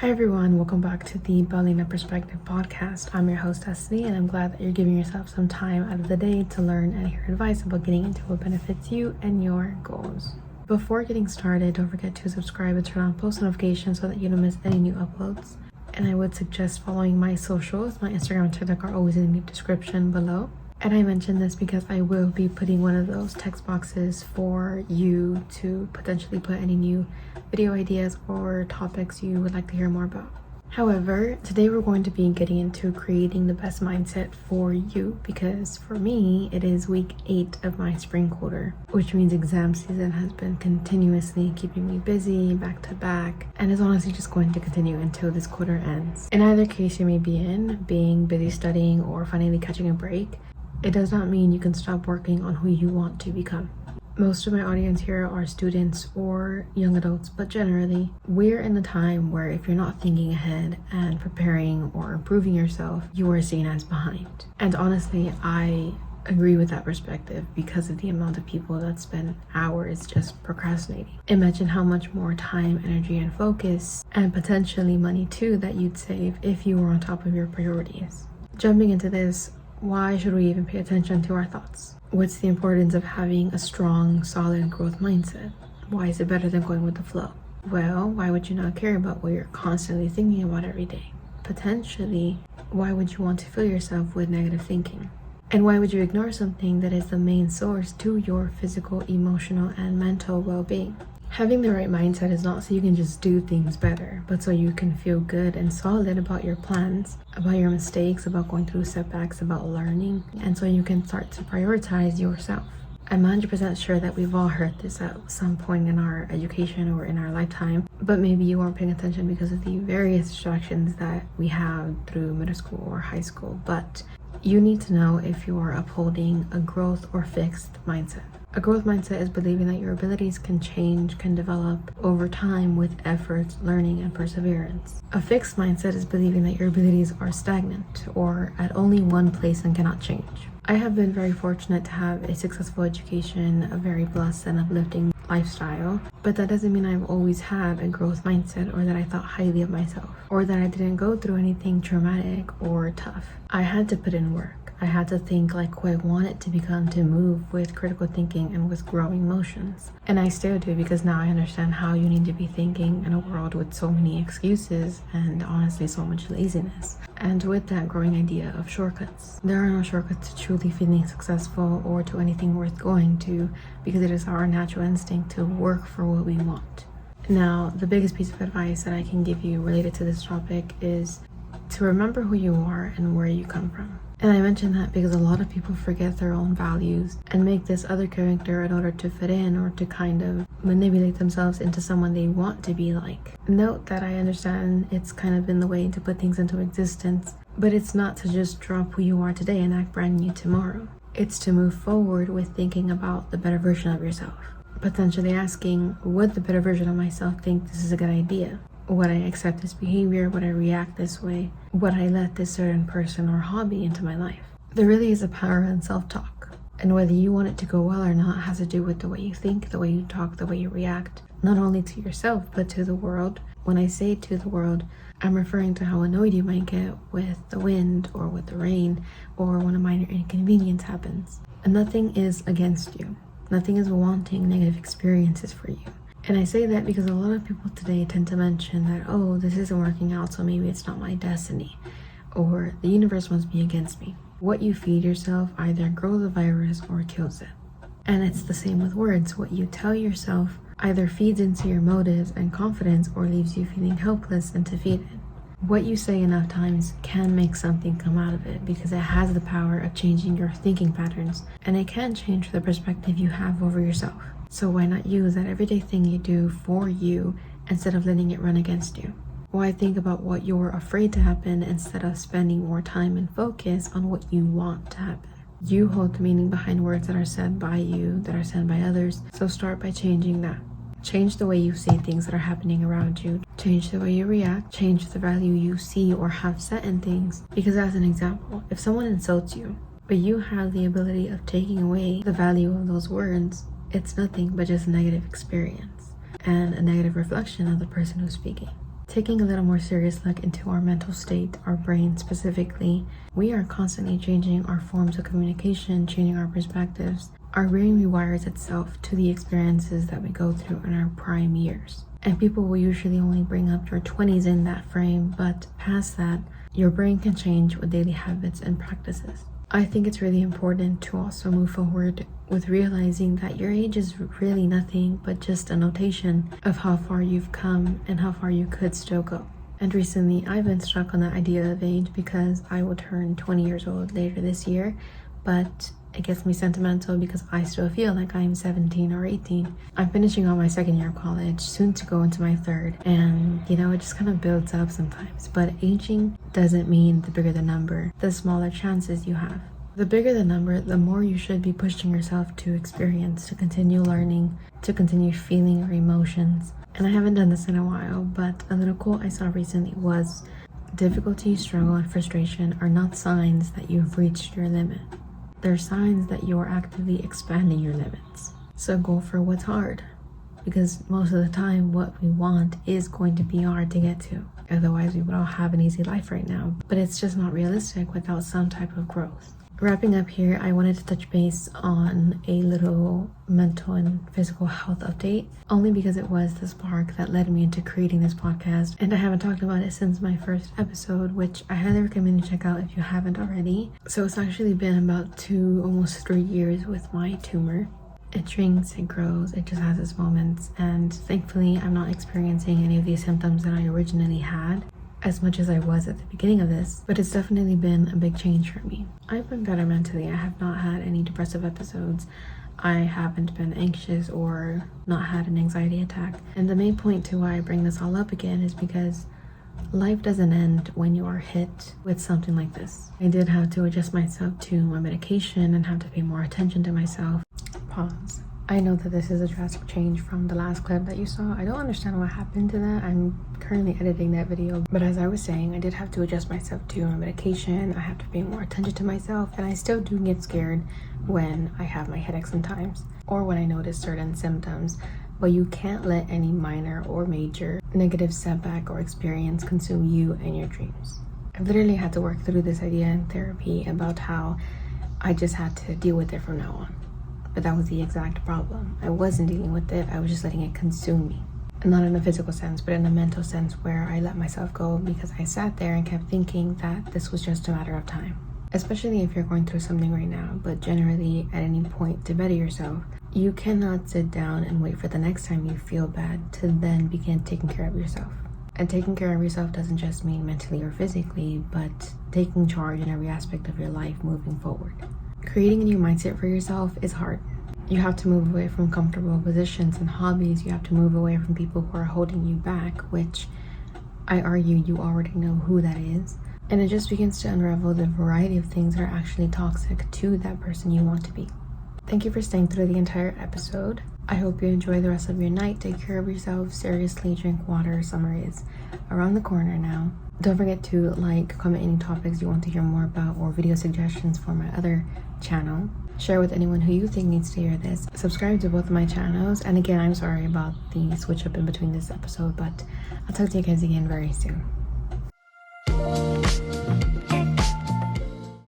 Hi everyone, welcome back to the Balina Perspective podcast. I'm your host Destiny, and I'm glad that you're giving yourself some time out of the day to learn and hear advice about getting into what benefits you and your goals. Before getting started, don't forget to subscribe and turn on post notifications so that you don't miss any new uploads. And I would suggest following my socials. My Instagram and TikTok are always in the description below. And I mention this because I will be putting one of those text boxes for you to potentially put any new video ideas or topics you would like to hear more about. However, today we're going to be getting into creating the best mindset for you, because for me, it is week 8 of my spring quarter, which means exam season has been continuously keeping me busy back to back, and is honestly just going to continue until this quarter ends. In either case you may be in, being busy studying or finally catching a break, it does not mean you can stop working on who you want to become. Most of my audience here are students or young adults, but generally, we're in a time where if you're not thinking ahead and preparing or improving yourself, you are seen as behind. And honestly, I agree with that perspective because of the amount of people that spend hours just procrastinating. Imagine how much more time, energy, and focus, and potentially money too, that you'd save if you were on top of your priorities. Jumping into this, why should we even pay attention to our thoughts? What's the importance of having a strong, solid growth mindset? Why is it better than going with the flow? Well, why would you not care about what you're constantly thinking about every day? Potentially, why would you want to fill yourself with negative thinking? And why would you ignore something that is the main source to your physical, emotional, and mental well-being? Having the right mindset is not so you can just do things better, but so you can feel good and solid about your plans, about your mistakes, about going through setbacks, about learning, and so you can start to prioritize yourself. I'm 100% sure that we've all heard this at some point in our education or in our lifetime, but maybe you weren't paying attention because of the various distractions that we have through middle school or high school. But you need to know if you are upholding a growth or fixed mindset. A growth mindset is believing that your abilities can change, can develop over time with effort, learning, and perseverance. A fixed mindset is believing that your abilities are stagnant or at only one place and cannot change. I have been very fortunate to have a successful education, a very blessed and uplifting lifestyle, but that doesn't mean I've always had a growth mindset or that I thought highly of myself or that I didn't go through anything traumatic or tough. I had to put in work. I had to think like who I wanted to become, to move with critical thinking and with growing emotions. And I still do, because now I understand how you need to be thinking in a world with so many excuses and honestly so much laziness. And with that growing idea of shortcuts. There are no shortcuts to truly feeling successful or to anything worth going to, because it is our natural instinct to work for what we want. Now, the biggest piece of advice that I can give you related to this topic is to remember who you are and where you come from. And I mention that because a lot of people forget their own values and make this other character in order to fit in or to kind of manipulate themselves into someone they want to be like. Note that I understand it's kind of been the way to put things into existence, but it's not to just drop who you are today and act brand new tomorrow. It's to move forward with thinking about the better version of yourself. Potentially asking, would the better version of myself think this is a good idea? Would I accept this behavior? Would I react this way? Would I let this certain person or hobby into my life? There really is a power in self-talk. And whether you want it to go well or not has to do with the way you think, the way you talk, the way you react, not only to yourself, but to the world. When I say to the world, I'm referring to how annoyed you might get with the wind or with the rain or when a minor inconvenience happens. And nothing is against you. Nothing is wanting negative experiences for you. And I say that because a lot of people today tend to mention that, oh, this isn't working out, so maybe it's not my destiny, or the universe must be against me. What you feed yourself either grows the virus or kills it. And it's the same with words. What you tell yourself either feeds into your motives and confidence or leaves you feeling helpless and defeated. What you say enough times can make something come out of it, because it has the power of changing your thinking patterns, and it can change the perspective you have over yourself. So why not use that everyday thing you do for you instead of letting it run against you? Why think about what you're afraid to happen instead of spending more time and focus on what you want to happen? You hold the meaning behind words that are said by you, that are said by others, so start by changing that. Change the way you see things that are happening around you. Change the way you react. Change the value you see or have set in things. Because as an example, if someone insults you, but you have the ability of taking away the value of those words, it's nothing but just a negative experience and a negative reflection of the person who's speaking. taking a little more serious look into our mental state, our brain specifically, we are constantly changing our forms of communication, changing our perspectives. Our brain rewires itself to the experiences that we go through in our prime years. And people will usually only bring up your 20s in that frame, but past that, your brain can change with daily habits and practices. I think it's really important to also move forward with realizing that your age is really nothing but just a notation of how far you've come and how far you could still go. And recently, I've been stuck on the idea of age because I will turn 20 years old later this year, but it gets me sentimental because I still feel like I'm 17 or 18. I'm finishing on my second year of college, soon to go into my third, and it just kind of builds up sometimes. But aging doesn't mean the bigger the number, the smaller chances you have. The bigger the number, the more you should be pushing yourself to experience, to continue learning, to continue feeling your emotions. And I haven't done this in a while, but a little quote I saw recently was, difficulty, struggle, and frustration are not signs that you've reached your limit. They're signs that you're actively expanding your limits. So go for what's hard, because most of the time what we want is going to be hard to get to. Otherwise we would all have an easy life right now, but it's just not realistic without some type of growth. Wrapping up here, I wanted to touch base on a little mental and physical health update, only because it was the spark that led me into creating this podcast, and I haven't talked about it since my first episode, which I highly recommend you check out if you haven't already. So it's actually been about 2, almost 3 years with my tumor. It shrinks, it grows, it just has its moments, and thankfully I'm not experiencing any of these symptoms that I originally had, as much as I was at the beginning of this, but it's definitely been a big change for me. I've been better mentally. I have not had any depressive episodes. I haven't been anxious or not had an anxiety attack. And the main point to why I bring this all up again is because life doesn't end when you are hit with something like this. I did have to adjust myself to my medication and have to pay more attention to myself. Pause. I know that this is a drastic change from the last clip that you saw. I don't understand what happened to that. I'm currently editing that video. But as I was saying, I did have to adjust myself to my medication. I have to pay more attention to myself. And I still do get scared when I have my headache sometimes, or when I notice certain symptoms. But you can't let any minor or major negative setback or experience consume you and your dreams. I've literally had to work through this idea in therapy about how I just had to deal with it from now on. But that was the exact problem. I wasn't dealing with it, I was just letting it consume me. And not in a physical sense, but in a mental sense where I let myself go because I sat there and kept thinking that this was just a matter of time. Especially if you're going through something right now, but generally at any point to better yourself, you cannot sit down and wait for the next time you feel bad to then begin taking care of yourself. And taking care of yourself doesn't just mean mentally or physically, but taking charge in every aspect of your life moving forward. Creating a new mindset for yourself is hard. You have to move away from comfortable positions and hobbies. You have to move away from people who are holding you back, which I argue you already know who that is. And it just begins to unravel the variety of things that are actually toxic to that person you want to be. Thank you for staying through the entire episode. I hope you enjoy the rest of your night. Take care of yourself. Seriously, drink water. Summer is around the corner now. Don't forget to comment any topics you want to hear more about or video suggestions for my other channel. Share with anyone who you think needs to hear this. Subscribe to both of my channels. And again, I'm sorry about the switch up in between this episode, but I'll talk to you guys again very soon.